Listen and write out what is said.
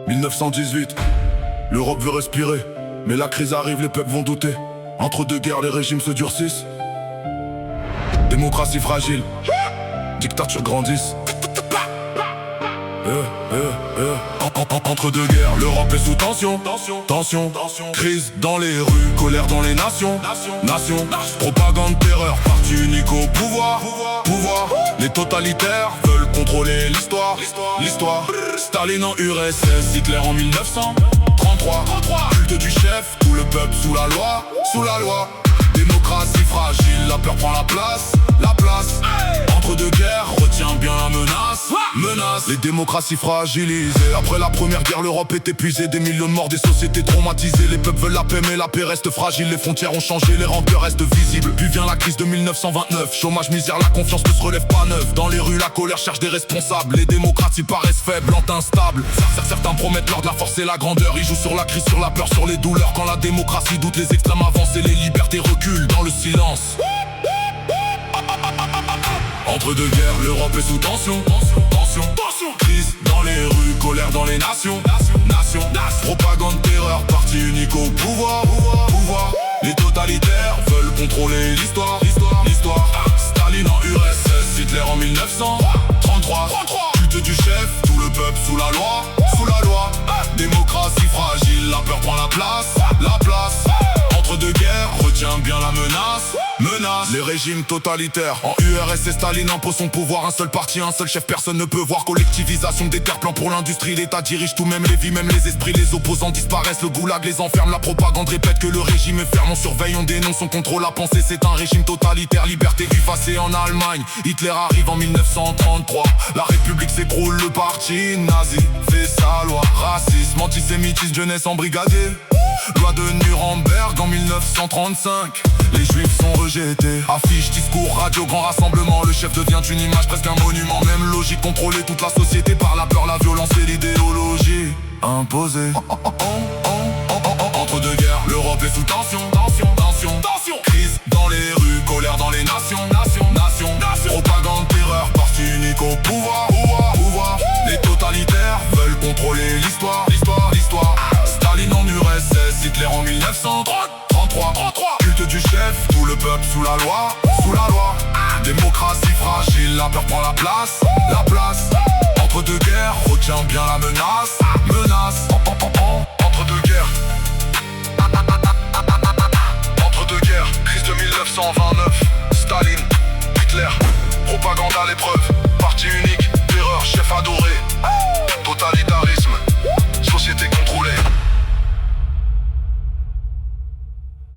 1918, l'Europe veut respirer, mais la crise arrive, les peuples vont douter. Entre deux guerres, les régimes se durcissent. Démocratie fragile, dictature grandissent. Entre deux guerres, l'Europe est sous tension. Tension, crise dans les rues, colère dans les nations. Propagande, terreur, parti unique au pouvoir. Les totalitaires veulent contrôler l'histoire. Staline en URSS, Hitler en 1933. Culte du chef, tout le peuple sous la loi. Démocratie fragile, la peur prend la place. Entre deux guerres, retiens bien la menace. Les démocraties fragilisées. Après la première guerre, l'Europe est épuisée. Des millions de morts, des sociétés traumatisées. Les peuples veulent la paix, mais la paix reste fragile. Les frontières ont changé, les rancœurs restent visibles. Puis vient la crise de 1929. Chômage, misère, la confiance ne se relève pas neuf. Dans les rues, la colère cherche des responsables. Les démocraties paraissent faibles, lentes, instables. Certains promettent l'ordre, la force et la grandeur. Ils jouent sur la crise, sur la peur, sur les douleurs. Quand la démocratie doute, les extrêmes avancent et les libertés reculent dans le silence. Entre deux guerres, l'Europe est sous tension. Crise dans les rues, colère dans les nations. Propagande, terreur, parti unique au pouvoir. Les totalitaires veulent contrôler l'histoire. Staline en URSS, Hitler en 1933. Culte du chef, tout le peuple sous la loi. Démocratie fragile, la peur prend la place. Entre deux guerres, retiens bien la menace. Les régimes totalitaires. En URSS, Staline impose son pouvoir. Un seul parti, un seul chef, personne ne peut voir. Collectivisation des terres, plan pour l'industrie. L'État dirige tout, même les vies, même les esprits. Les opposants disparaissent, le goulag les enferme. La propagande répète que le régime est ferme. On surveille, on dénonce, on contrôle la pensée. C'est un régime totalitaire, liberté effacée en Allemagne. Hitler arrive en 1933. La République s'écroule, le parti nazi fait sa loi. Racisme, antisémitisme, jeunesse embrigadée. Loi de Nuremberg en 1935. Les juifs sont rejetés. Affiches, discours, radio, grand rassemblement. Le chef devient une image, presque un monument. Même logique, contrôler toute la société par la peur, la violence et l'idéologie imposée. Entre deux guerres, l'Europe est sous tension. Crise dans les rues, colère dans les nations. Propagande, terreur, parti unique au pouvoir. Les totalitaires veulent contrôler l'histoire. Staline en URSS, Hitler en 1933. Culte du chef, tout le peuple sous la loi. Démocratie fragile, la peur prend la place.